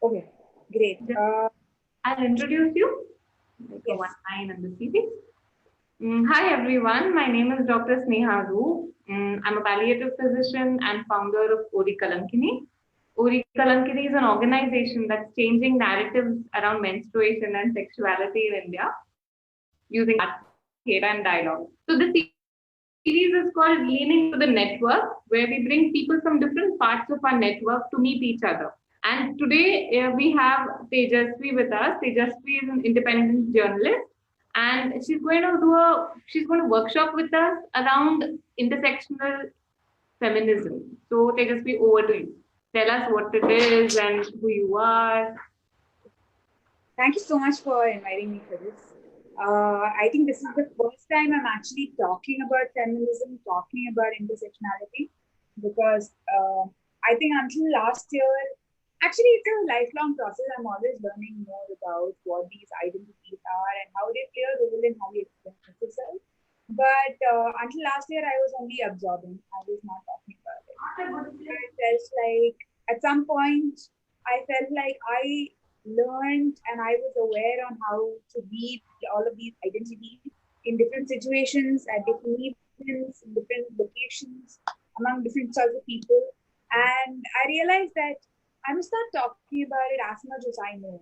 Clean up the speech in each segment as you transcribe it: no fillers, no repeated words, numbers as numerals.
Okay, great. I'll introduce you. Yes. One line on the CV. Hi everyone, my name is Dr. Sneha Ru. I'm a palliative physician and founder of Ori Kalankini. Ori Kalankini is an organization that's changing narratives around menstruation and sexuality in India using art, theatre, and dialogue. So the series is called Leaning to the Network, where we bring people from different parts of our network to meet each other. And today we have Tejasvi with us. Tejasvi is an independent journalist, and she's going to workshop with us around intersectional feminism. So Tejasvi, over to you. Tell us what it is and who you are. Thank you so much for inviting me for this. I think this is the first time I'm actually talking about feminism, talking about intersectionality, because I think until last year, actually it's a lifelong process. I'm always learning more about what these identities are and how they play a role in how we express ourselves. But until last year, I was only absorbing. I was not talking about it. I felt like at some point, I felt like I learned and I was aware on how to read all of these identities in different situations, at different events, in different locations, among different sorts of people. And I realized that I must start talking about it as much as I know.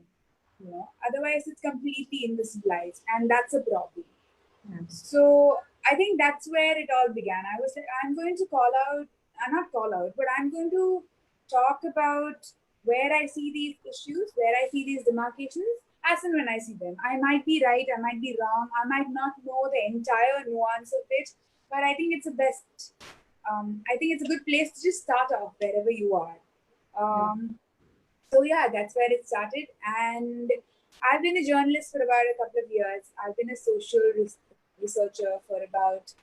Otherwise it's completely invisibilized, and that's a problem. So I think that's where it all began. I was like, I'm going to not call out, but I'm going to talk about where I see these issues, where I see these demarcations, as and when I see them. I might be right, I might be wrong, I might not know the entire nuance of it, but I think it's the best. I think it's a good place to just start off wherever you are. So yeah, that's where it started. And I've been a journalist for about a couple of years. I've been a social researcher for about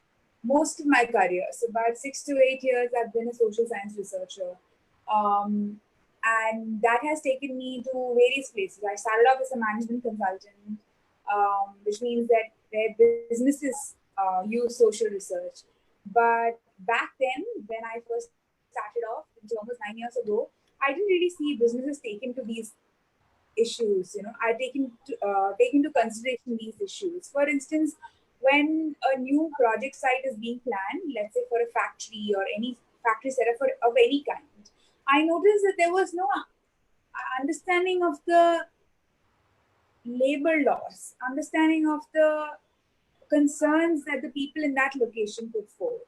most of my career. So about 6 to 8 years, I've been a social science researcher. And that has taken me to various places. I started off as a management consultant, which means that where businesses use social research. But back then, when I first started off, which was almost 9 years ago, I didn't really see businesses take into these issues. I take into consideration these issues. For instance, when a new project site is being planned, let's say for a factory or any factory setup of any kind, I noticed that there was no understanding of the labor laws, understanding of the concerns that the people in that location put forth.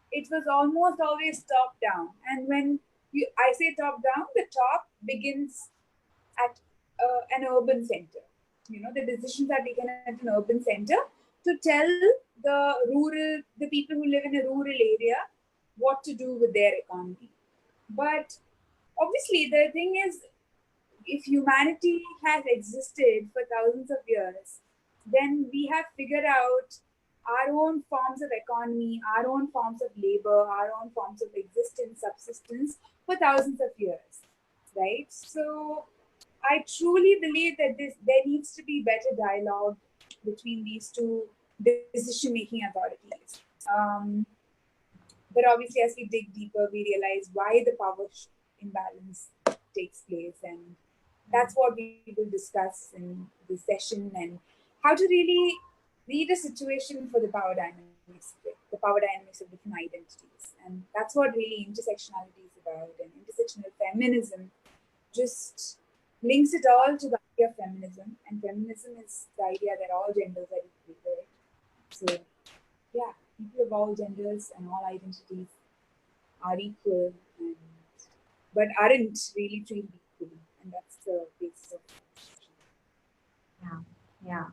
It was almost always top down. And when I say top down, the top begins at an urban center. The decisions are taken at an urban center to tell the people who live in a rural area what to do with their economy. But obviously, the thing is, if humanity has existed for thousands of years, then we have figured out our own forms of economy, our own forms of labor, our own forms of existence, subsistence for thousands of years, right? So I truly believe that there needs to be better dialogue between these two decision-making authorities. But obviously, as we dig deeper, we realize why the power imbalance takes place, and that's what we will discuss in this session, and how to really read a situation for the power dynamics of different identities. And that's what really intersectionality is about, and intersectional feminism just links it all to the idea of feminism, and feminism is the idea that all genders are equal, right? So yeah, people of all genders and all identities are equal, but aren't really treated equally, and that's the basis of it. Yeah.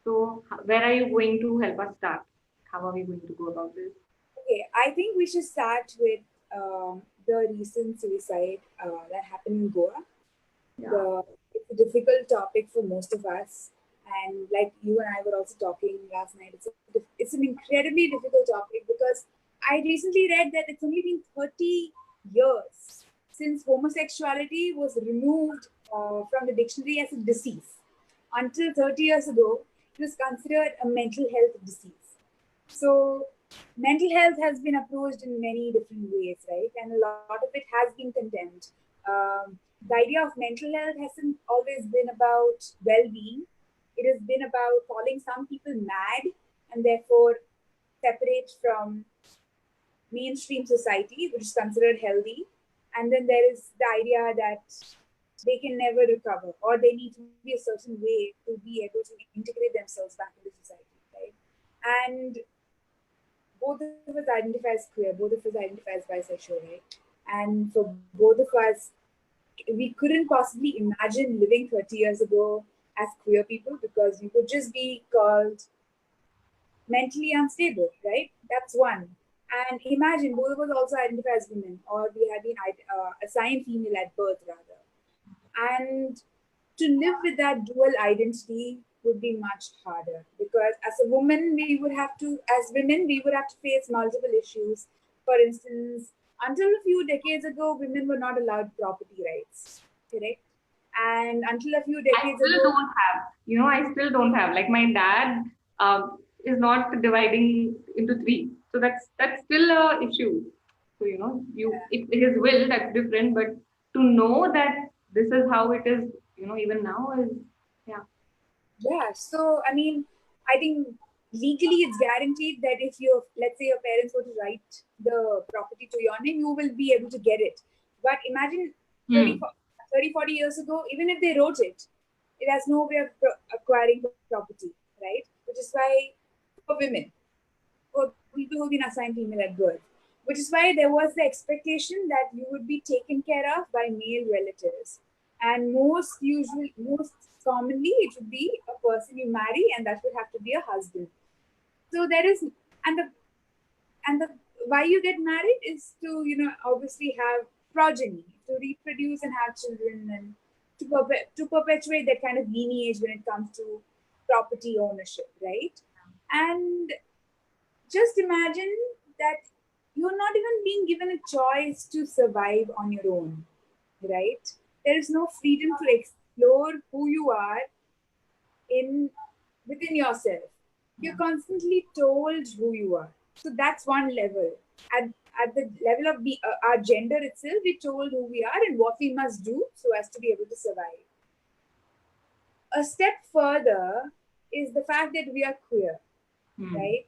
So where are you going to help us start? How are we going to go about this? Okay, I think we should start with the recent suicide that happened in Goa. Yeah. It's a difficult topic for most of us, and like you and I were also talking last night, it's an incredibly difficult topic, because I recently read that it's only been 30 years since homosexuality was removed from the dictionary as a disease. Until 30 years ago, it was considered a mental health disease. So mental health has been approached in many different ways, right? And a lot of it has been condemned. the idea of mental health hasn't always been about well-being. It has been about calling some people mad and therefore separate from mainstream society, which is considered healthy. And then there is the idea that they can never recover, or they need to be a certain way to be able to integrate themselves back into society, right? And both of us identify as queer, both of us identify as bisexual, right? And for both of us, we couldn't possibly imagine living 30 years ago as queer people because we would just be called mentally unstable, right? That's one. And imagine both of us also identify as women, or we have been assigned female at birth, rather. And to live with that dual identity would be much harder because as a woman, as women, we would have to face multiple issues. For instance, until a few decades ago, women were not allowed property rights, correct? And until a few decades ago, I still don't have. Like my dad is not dividing into three, so that's still a issue. So his will, that's different, but to know that this is how it is, even now is yeah. Yeah. So, I mean, I think legally it's guaranteed that if let's say your parents were to write the property to your name, you will be able to get it. But imagine 30, 40 years ago, even if they wrote it, it has no way of acquiring property, right? Which is why for women, for people who've been assigned female at birth, which is why there was the expectation that you would be taken care of by male relatives. And most commonly, it would be a person you marry, and that would have to be a husband. So there is, and the why you get married is to obviously have progeny, to reproduce and have children, and to perpetuate that kind of lineage when it comes to property ownership, right? And just imagine that you're not even being given a choice to survive on your own, right? There is no freedom to explore who you are within yourself. You're constantly told who you are. So that's one level. At the level of our gender itself, we're told who we are and what we must do so as to be able to survive. A step further is the fact that we are queer, right?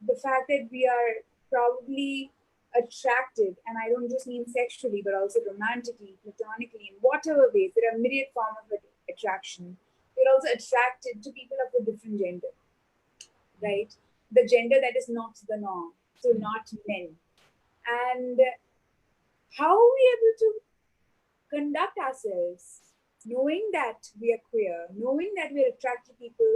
The fact that we are probably attracted, and I don't just mean sexually, but also romantically, platonically, in whatever ways. There are myriad forms of attraction. We're also attracted to people of a different gender, right? The gender that is not the norm, so not men. And how are we able to conduct ourselves knowing that we are queer, knowing that we are attracted to people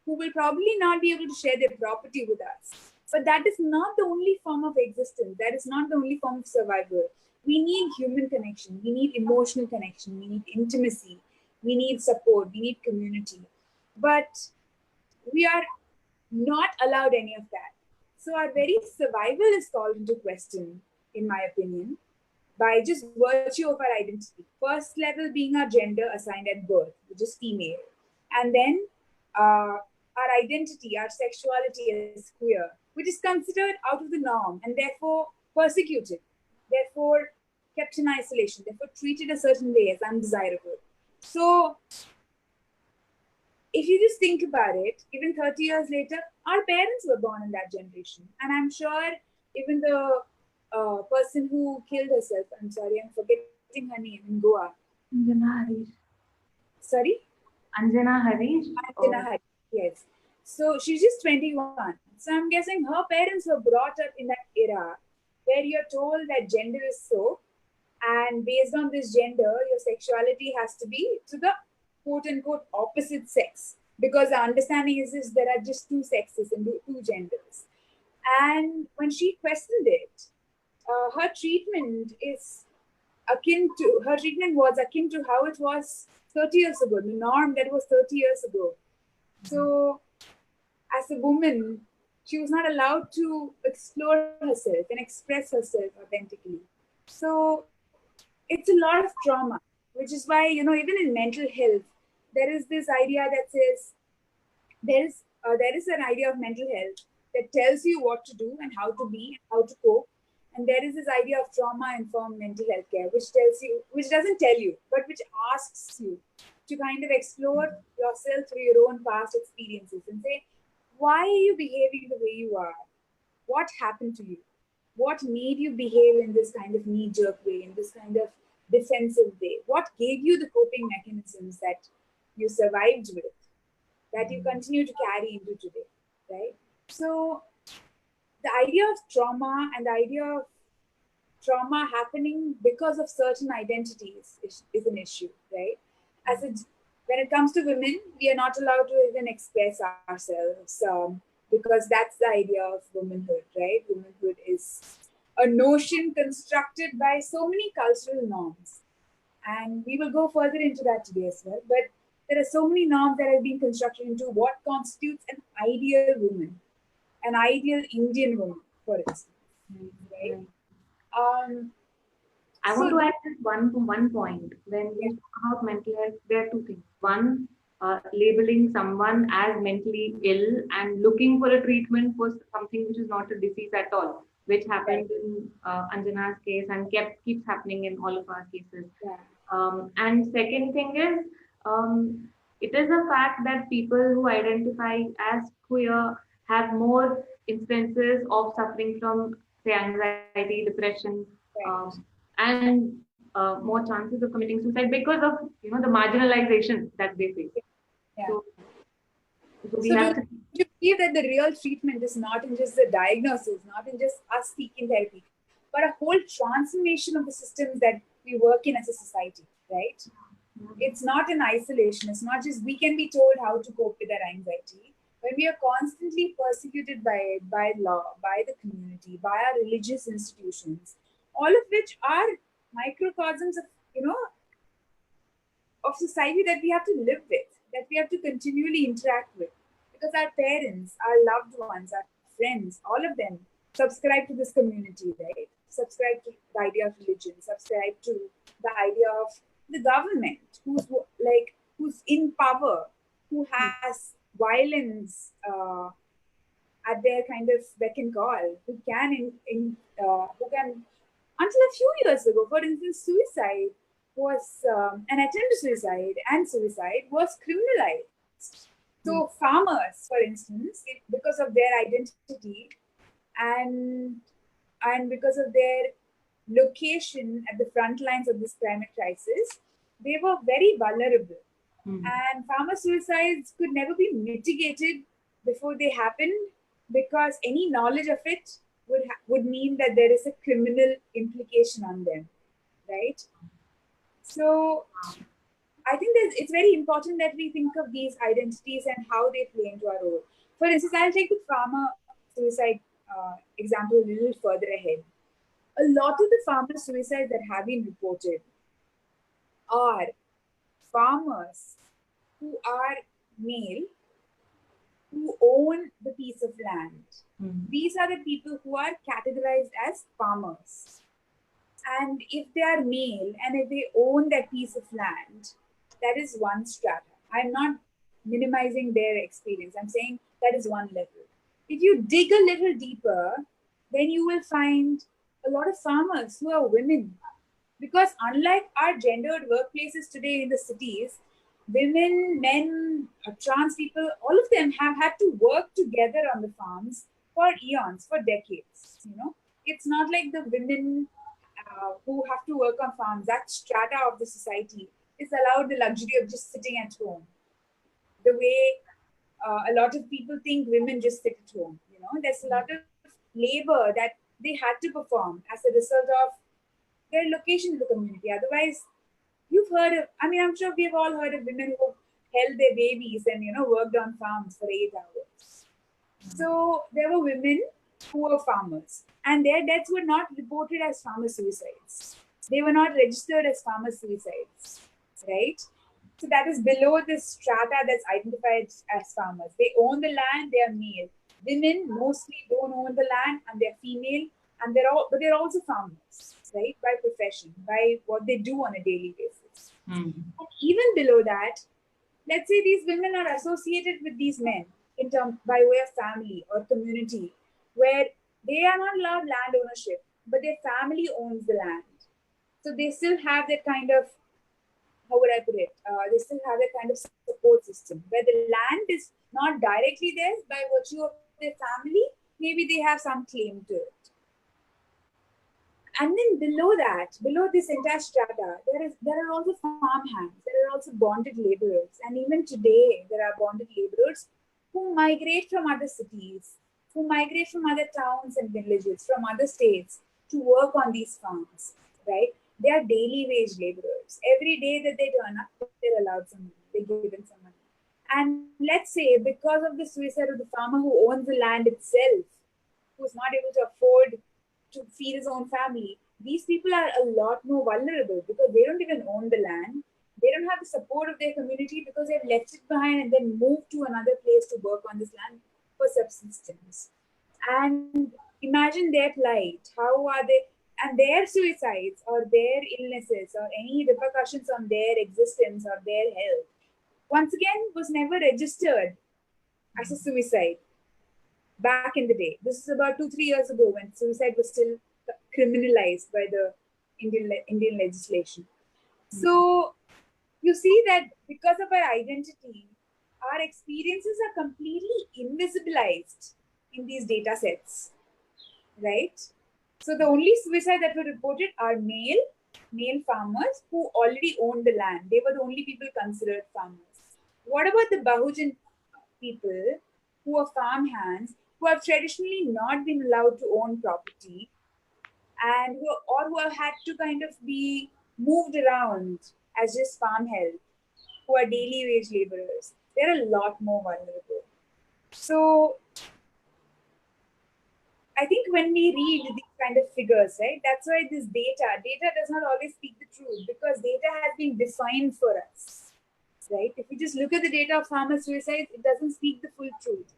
who will probably not be able to share their property with us? But that is not the only form of existence. That is not the only form of survival. We need human connection. We need emotional connection. We need intimacy. We need support. We need community. But we are not allowed any of that. So our very survival is called into question, in my opinion, by just virtue of our identity. First level being our gender assigned at birth, which is female. And then our identity, our sexuality is queer, which is considered out of the norm and therefore persecuted, therefore kept in isolation, therefore treated a certain way as undesirable. So if you just think about it, even 30 years later, our parents were born in that generation. And I'm sure even the person who killed herself, I'm sorry, I'm forgetting her name, in Goa. Anjana Harish. Sorry? Anjana Harish? Anjana Harish, yes. So she's just 21. So I'm guessing her parents were brought up in that era where you're told that gender is so, and based on this gender, your sexuality has to be to the quote-unquote opposite sex. Because the understanding is there are just two sexes and two genders. And when she questioned it, her treatment was akin to how it was 30 years ago, the norm that was 30 years ago. So as a woman, she was not allowed to explore herself and express herself authentically. So it's a lot of trauma, which is why, even in mental health, there is this idea that says, there is an idea of mental health that tells you what to do and how to be and how to cope. And there is this idea of trauma-informed mental health care, which doesn't tell you, but which asks you to kind of explore yourself through your own past experiences and say, why are you behaving the way you are? What happened to you? What made you behave in this kind of knee-jerk way, in this kind of defensive way? What gave you the coping mechanisms that you survived with, that you continue to carry into today, right? So the idea of trauma and the idea of trauma happening because of certain identities is an issue, right? When it comes to women, we are not allowed to even express ourselves because that's the idea of womanhood, right? Womanhood is a notion constructed by so many cultural norms. And we will go further into that today as well. But there are so many norms that have been constructed into what constitutes an ideal woman, an ideal Indian woman, for instance, right? I want to add just one point. When we talk about mental health, there are two things. One, labeling someone as mentally ill and looking for a treatment for something which is not a disease at all, which happened in Anjana's case and keeps happening in all of our cases. And second thing is, it is a fact that people who identify as queer have more instances of suffering from, say, anxiety, depression, and more chances of committing suicide because of the marginalization that they face. So we have to believe that the real treatment is not in just the diagnosis, not in just us seeking therapy, but a whole transformation of the systems that we work in as a society, right? It's not in isolation. It's not just we can be told how to cope with our anxiety. When we are constantly persecuted by it, by law, by the community, by our religious institutions, all of which are microcosms of, of society that we have to live with, that we have to continually interact with. Because our parents, our loved ones, our friends, all of them subscribe to this community, right? Subscribe to the idea of religion, subscribe to the idea of the government, who's in power, who has violence at their kind of beck and call, who can until a few years ago, for instance, suicide was an attempt to suicide was criminalized. So farmers, for instance, because of their identity and because of their location at the front lines of this climate crisis, they were very vulnerable. And farmer suicides could never be mitigated before they happened because any knowledge of it would mean that there is a criminal implication on them, right? So I think it's very important that we think of these identities and how they play into our role. For instance, I'll take the farmer suicide example a little further ahead. A lot of the farmer suicides that have been reported are farmers who are male, who own the piece of land. These are the people who are categorized as farmers. And if they are male and if they own that piece of land, that is one strata. I'm not minimizing their experience. I'm saying that is one level. If you dig a little deeper, then you will find a lot of farmers who are women. Because unlike our gendered workplaces today in the cities, women, men, trans people, all of them have had to work together on the farms for eons, for decades. It's not like the women who have to work on farms, that strata of the society is allowed the luxury of just sitting at home. The way a lot of people think women just sit at home. There's a lot of labor that they had to perform as a result of their location in the community. Otherwise, you've heard of, I'm sure we've all heard of women who held their babies and, worked on farms for 8 hours. So there were women who were farmers and their deaths were not reported as farmer suicides. They were not registered as farmer suicides, right? So that is below the strata that's identified as farmers. They own the land, they are male. Women mostly don't own the land and they're female, and but they're also farmers, right? By profession, by what they do on a daily basis. And even below that, let's say these women are associated with these men by way of family or community, where they are not allowed land ownership. but their family owns the land. So they still have that kind of, how would I put it? They still have that kind of support system where the land is not directly theirs by virtue of their family. Maybe they have some claim to it. And then below that, below this entire strata, there are also farm hands, there are also bonded laborers. And even today, there are bonded laborers who migrate from other cities, who migrate from other towns and villages, from other states to work on these farms, right? They are daily wage laborers. Every day that they turn up, they're allowed some money, they're given some money. And let's say because of the suicide of the farmer who owns the land itself, who's not able to afford to feed his own family, these people are a lot more vulnerable because they don't even own the land. They don't have the support of their community because they've left it behind and then moved to another place to work on this land for subsistence. And imagine their plight. How are they? And their suicides or their illnesses or any repercussions on their existence or their health, once again, was never registered as a suicide back in the day. This is about 2-3 years ago when suicide was still criminalized by the Indian legislation. So you see that because of our identity, our experiences are completely invisibilized in these data sets, right? So the only suicide that were reported are male farmers who already owned the land. They were the only people considered farmers. What about the Bahujan people who are farm hands, who have traditionally not been allowed to own property and who have had to kind of be moved around as just farm help, who are daily wage laborers? They're a lot more vulnerable. So I think when we read these kind of figures, right, that's why this data does not always speak the truth because data has been defined for us, right? If you just look at the data of farmer suicides, it doesn't speak the full truth.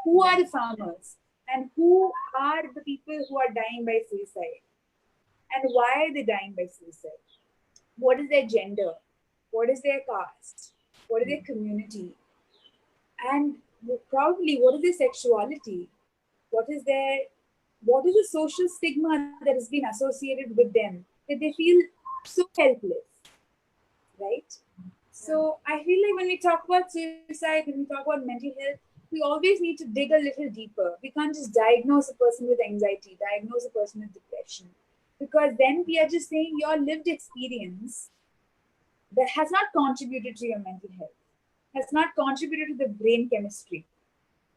Who are the farmers and who are the people who are dying by suicide? And why are they dying by suicide? What is their gender? What is their caste? What is their community? And probably what is their sexuality? What is the social stigma that has been associated with them that they feel so helpless, right? So I feel like when we talk about suicide, when we talk about mental health, we always need to dig a little deeper. We can't just diagnose a person with anxiety, diagnose a person with depression, because then we are just saying your lived experience that has not contributed to your mental health, has not contributed to the brain chemistry.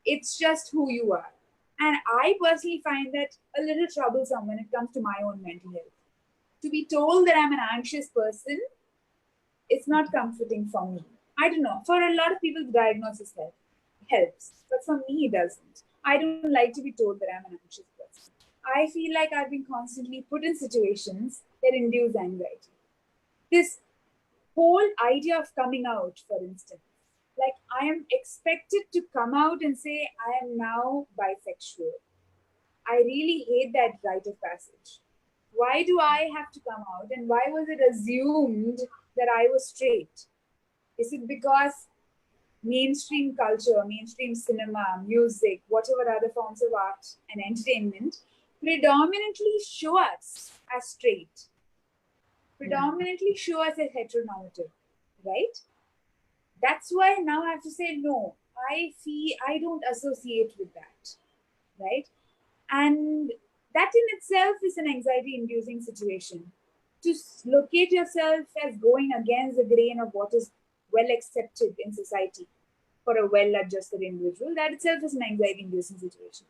It's just who you are. And I personally find that a little troublesome when it comes to my own mental health. To be told that I'm an anxious person, it's not comforting for me. I don't know. For a lot of people, the diagnosis helps, but for me, it doesn't. I don't like to be told that I'm an anxious person. I feel like I've been constantly put in situations that induce anxiety. This whole idea of coming out, for instance, like I am expected to come out and say I am now bisexual. I really hate that rite of passage. Why do I have to come out, and why was it assumed that I was straight? Is it because mainstream culture, mainstream cinema, music, whatever other forms of art and entertainment predominantly show us as straight, predominantly show us as heteronormative, right? That's why now I have to say, no, I don't associate with that, right? And that in itself is an anxiety-inducing situation. To locate yourself as going against the grain of what is well accepted in society for a well-adjusted individual, that itself is an anxiety-inducing situation.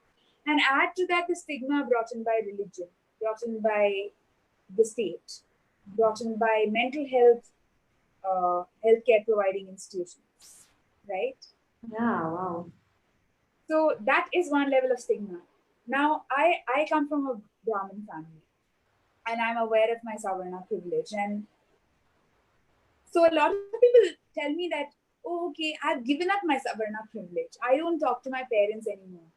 And add to that the stigma brought in by religion, brought in by the state, brought in by mental health, healthcare providing institutions, right? Yeah, wow. So that is one level of stigma. Now, I come from a Brahmin family, and I'm aware of my Savarna privilege. And so a lot of people tell me that, oh, okay, I've given up my Savarna privilege. I don't talk to my parents anymore.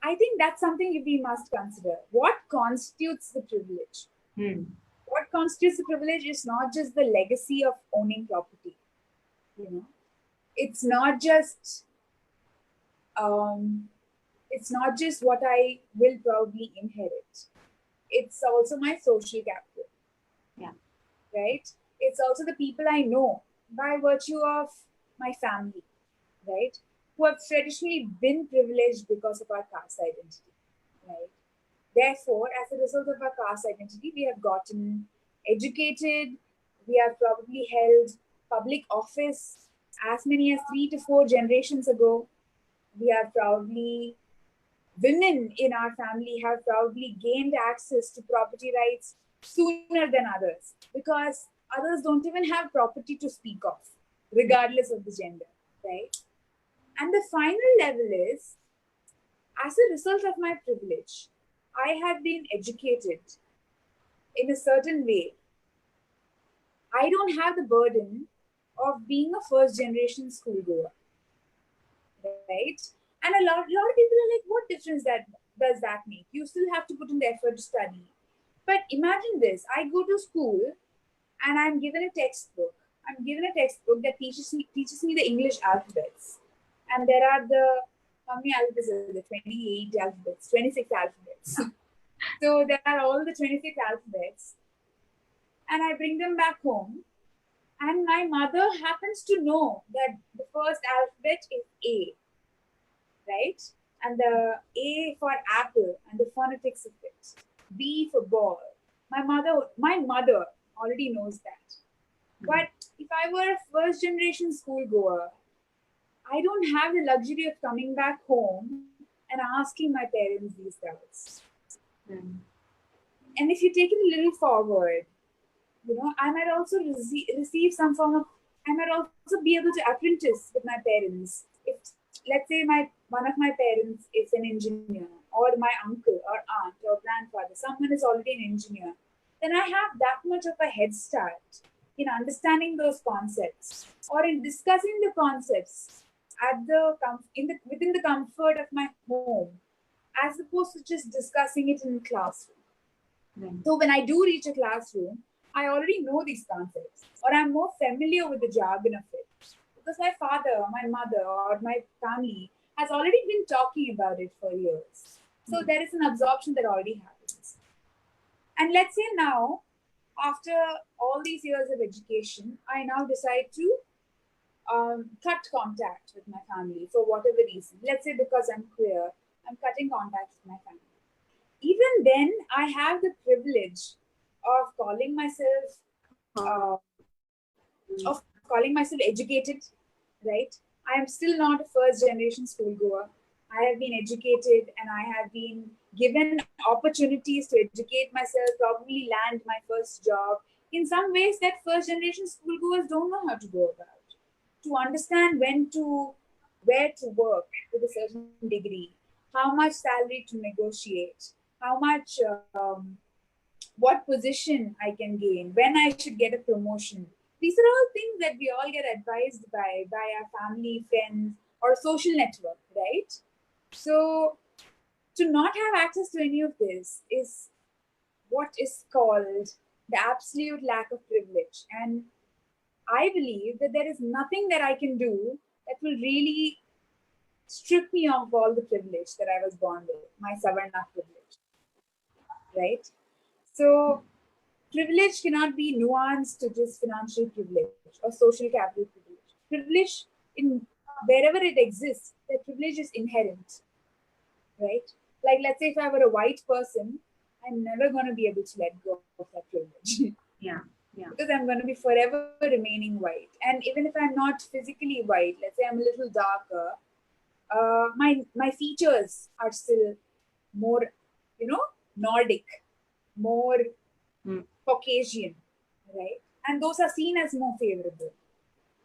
I think that's something we must consider. What constitutes the privilege? What constitutes the privilege is not just the legacy of owning property. You know, it's not just It's not just what I will probably inherit. It's also my social capital. Yeah. Right? It's also the people I know by virtue of my family, right? Who have traditionally been privileged because of our caste identity, right? Therefore, as a result of our caste identity, we have gotten educated, we have probably held public office as many as 3 to 4 generations ago. We have probably, women in our family have probably gained access to property rights sooner than others, because others don't even have property to speak of, regardless of the gender, right? And the final level is, as a result of my privilege, I have been educated in a certain way. I don't have the burden of being a first generation schoolgoer, right? And a lot of people are like, what difference does that make? You still have to put in the effort to study. But imagine this, I go to school and I'm given a textbook. I'm given a textbook that teaches me the English alphabets. And there are how many alphabets are there? 28 alphabets, 26 alphabets. So there are all the 26 alphabets. And I bring them back home. And my mother happens to know that the first alphabet is A, right? And the A for apple and the phonetics of it. B for ball. My mother already knows that. But if I were a first generation schoolgoer, I don't have the luxury of coming back home and asking my parents these doubts. And if you take it a little forward, I might also receive some form of, I might also be able to apprentice with my parents. If, let's say, one of my parents is an engineer, or my uncle or aunt or grandfather, someone is already an engineer, then I have that much of a head start in understanding those concepts, or in discussing the concepts within the comfort of my home, as opposed to just discussing it in the classroom. So when I do reach a classroom, I already know these concepts, or I'm more familiar with the jargon of it, because my father, my mother, or my family has already been talking about it for years. So there is an absorption that already happens. And let's say now, after all these years of education, I now decide to cut contact with my family for whatever reason. Let's say because I'm queer, I'm cutting contact with my family. Even then, I have the privilege of calling myself educated, right? I am still not a first generation schoolgoer. I have been educated and I have been given opportunities to educate myself, probably land my first job in some ways that first generation schoolgoers don't know how to go about. To understand where to work with a certain degree, how much salary to negotiate, how much, what position I can gain, when I should get a promotion. These are all things that we all get advised by our family, friends, or social network, right? So to not have access to any of this is what is called the absolute lack of privilege. And I believe that there is nothing that I can do that will really strip me of all the privilege that I was born with, my Savarna privilege, right? So privilege cannot be nuanced to just financial privilege or social capital privilege. Privilege, in wherever it exists, that privilege is inherent, right? Like, let's say if I were a white person, I'm never going to be able to let go of that privilege. Yeah. Because I'm going to be forever remaining white. And even if I'm not physically white, let's say I'm a little darker, my features are still more, Nordic, more Caucasian, right? And those are seen as more favorable.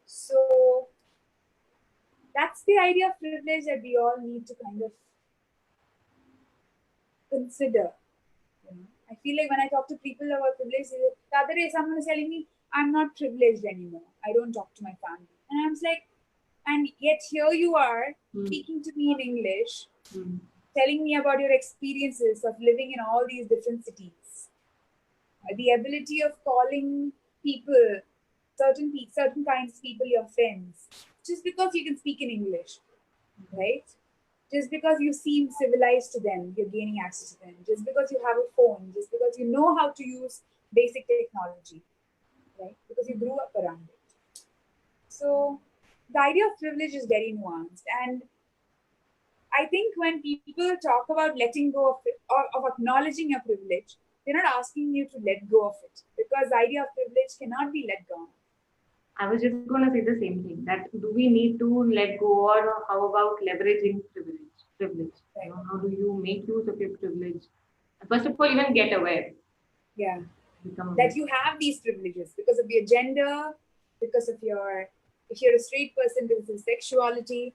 So that's the idea of privilege that we all need to kind of consider. I feel like when I talk to people about privilege, the other day someone was telling me, I'm not privileged anymore. I don't talk to my family. And I was like, and yet here you are speaking to me in English, telling me about your experiences of living in all these different cities. The ability of calling people, certain kinds of people, your friends, just because you can speak in English, right? Just because you seem civilized to them, you're gaining access to them. Just because you have a phone, just because you know how to use basic technology, right? Because you grew up around it. So the idea of privilege is very nuanced. And I think when people talk about letting go of it, or of acknowledging your privilege, they're not asking you to let go of it, because the idea of privilege cannot be let go of. I was just going to say the same thing, that do we need to let go, or how about leveraging privilege? Right. How do you make use of your privilege? First of all, even get aware. Yeah. Become That you have these privileges because of your gender, because of your, if you're a straight person, because of sexuality.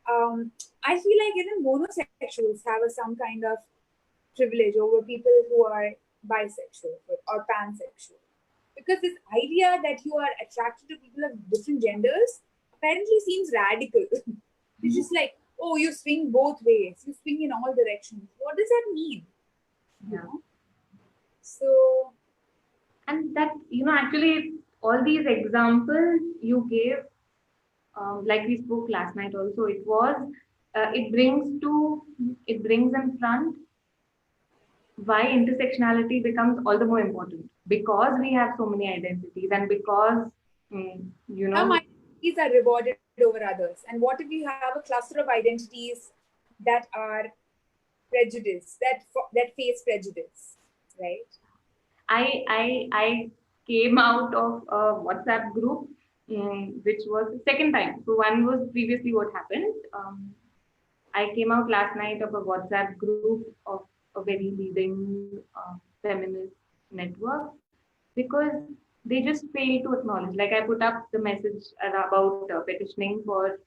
I feel like even monosexuals have some kind of privilege over people who are bisexual or pansexual. Because this idea that you are attracted to people of different genders apparently seems radical. It's just like, oh, you swing both ways, you swing in all directions. What does that mean? Yeah. You know? So, and that, actually, all these examples you gave, like we spoke last night also, it brings in front why intersectionality becomes all the more important, because we have so many identities, and because some identities are rewarded over others. And what if you have a cluster of identities that are prejudice, that face prejudice, right? I came out of a WhatsApp group, which was the second time. So one was previously what happened. I came out last night of a WhatsApp group of a very leading feminist network, because they just fail to acknowledge. Like, I put up the message about petitioning for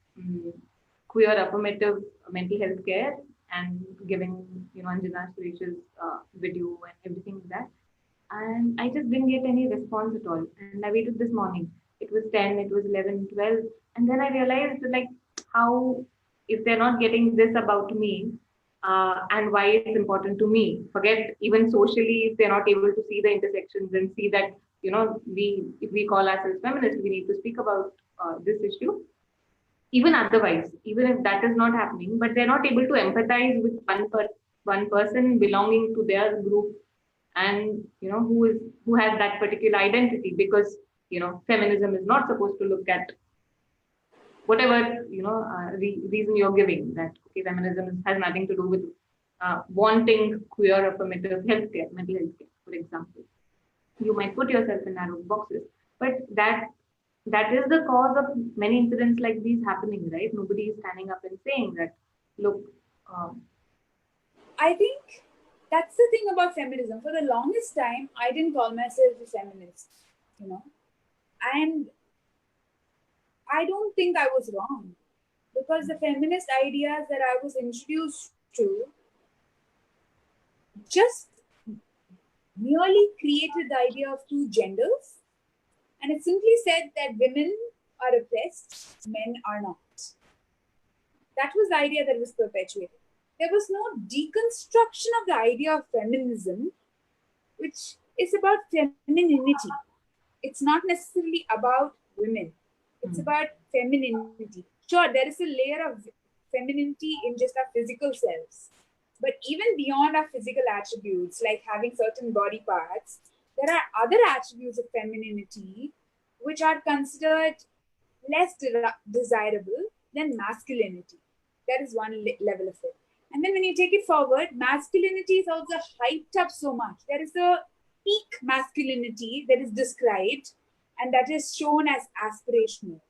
queer affirmative mental health care, and giving Anjana Suresh's video and everything like that. And I just didn't get any response at all. And I waited this morning. It was 10, it was 11, 12. And then I realized, like, how, if they're not getting this about me, and why it's important to me, forget even socially, if they're not able to see the intersections and see that, if we call ourselves feminists, we need to speak about this issue. Even otherwise, even if that is not happening, but they're not able to empathize with one person belonging to their group, and who has that particular identity, because feminism is not supposed to look at whatever reason you're giving, that okay, feminism has nothing to do with wanting queer affirmative healthcare, mental health care, for example. You might put yourself in narrow boxes, but that is the cause of many incidents like these happening, right? Nobody is standing up and saying that, look. I think that's the thing about feminism. For the longest time, I didn't call myself a feminist, and I don't think I was wrong, because the feminist ideas that I was introduced to just merely created the idea of two genders, and it simply said that women are oppressed, men are not. That was the idea that was perpetuated. There was no deconstruction of the idea of feminism, which is about femininity. It's not necessarily about women. It's about femininity. Sure, there is a layer of femininity in just our physical selves. But even beyond our physical attributes, like having certain body parts, there are other attributes of femininity which are considered less desirable than masculinity. That is one level of it. And then when you take it forward, masculinity is also hyped up so much. There is a peak masculinity that is described, and that is shown as aspirational,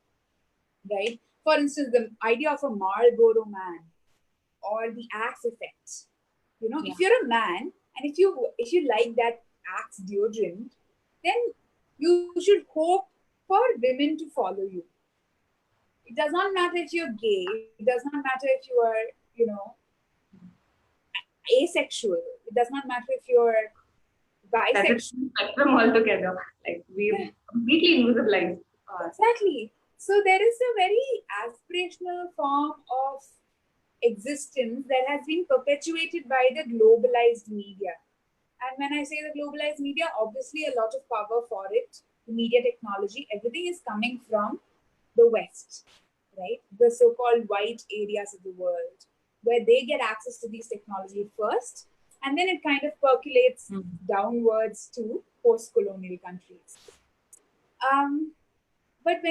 right? For instance, the idea of a Marlboro man, or the Axe effect. If you're a man, and if you like that Axe deodorant, then you should hope for women to follow you. It does not matter if you're gay. It does not matter if you are, asexual. It does not matter if you're bisexual. That is spectrum altogether. Like, we've completely invisibilized. Exactly. So there is a very aspirational form of existence that has been perpetuated by the globalized media. And when I say the globalized media, obviously a lot of power for it, the media technology, everything is coming from the West, right? The so-called white areas of the world, where they get access to these technology first, and then it kind of percolates downwards to post-colonial countries. But when